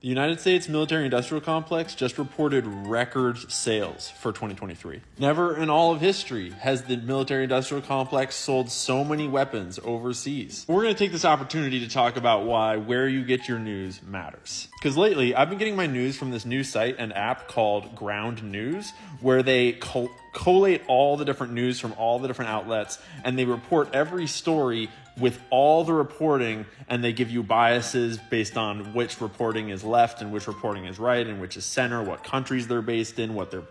The United States military-industrial complex just reported record sales for 2023. Never in all of history has the military-industrial complex sold so many weapons overseas. We're going to take this opportunity to talk about why where you get your news matters. Because lately, I've been getting my news from this new site and app called Ground News, where they collate all the different news from all the different outlets, and they report every story with all the reporting, and they give you biases based on which reporting is left and which reporting is right and which is center, what countries they're based in, what their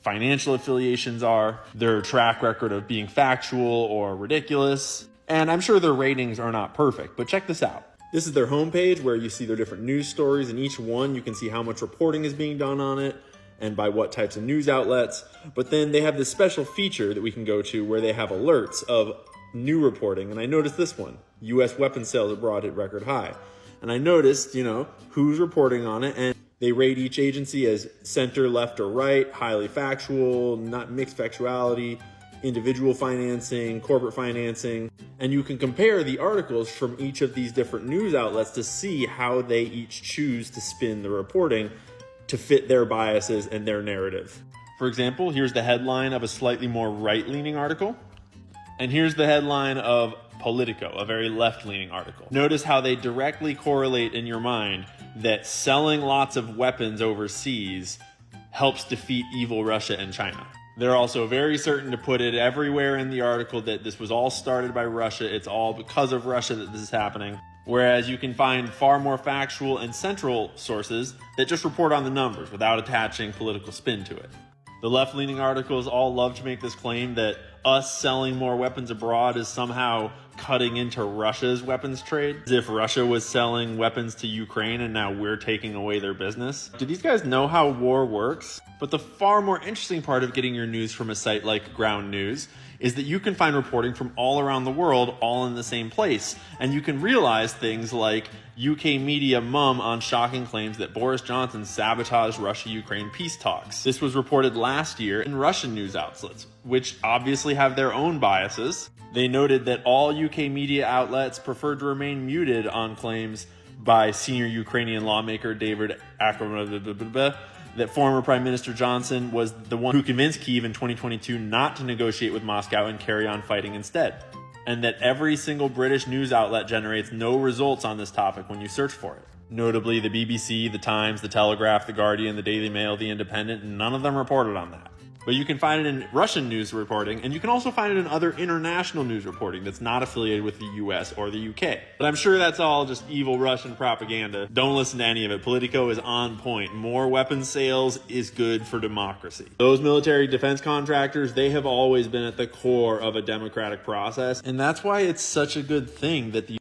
financial affiliations are, their track record of being factual or ridiculous. And I'm sure their ratings are not perfect, but check this out. This is their homepage where you see their different news stories, and each one you can see how much reporting is being done on it and by what types of news outlets. But then they have this special feature that we can go to where they have alerts of new reporting. And I noticed this one, U.S. weapons sales abroad hit record high. And I noticed, who's reporting on it, and they rate each agency as center, left, or right, highly factual, not mixed factuality, individual financing, corporate financing. And you can compare the articles from each of these different news outlets to see how they each choose to spin the reporting to fit their biases and their narrative. For example, here's the headline of a slightly more right-leaning article. And here's the headline of Politico, a very left-leaning article. Notice how they directly correlate in your mind that selling lots of weapons overseas helps defeat evil Russia and China. They're also very certain to put it everywhere in the article that this was all started by Russia. It's all because of Russia that this is happening. Whereas you can find far more factual and central sources that just report on the numbers without attaching political spin to it. The left-leaning articles all love to make this claim that us selling more weapons abroad is somehow cutting into Russia's weapons trade, as if Russia was selling weapons to Ukraine and now we're taking away their business. Do these guys know how war works? But the far more interesting part of getting your news from a site like Ground News is that you can find reporting from all around the world all in the same place. And you can realize things like UK media mum on shocking claims that Boris Johnson sabotaged Russia-Ukraine peace talks. This was reported last year in Russian news outlets, which obviously have their own biases. They noted that all UK media outlets preferred to remain muted on claims by senior Ukrainian lawmaker David Akramov that former Prime Minister Johnson was the one who convinced Kyiv in 2022 not to negotiate with Moscow and carry on fighting instead. And that every single British news outlet generates no results on this topic when you search for it. Notably, the BBC, the Times, the Telegraph, the Guardian, the Daily Mail, the Independent, none of them reported on that. But you can find it in Russian news reporting, and you can also find it in other international news reporting that's not affiliated with the US or the UK. But I'm sure that's all just evil Russian propaganda. Don't listen to any of it. Politico is on point. More weapons sales is good for democracy. Those military defense contractors, they have always been at the core of a democratic process, and that's why it's such a good thing that the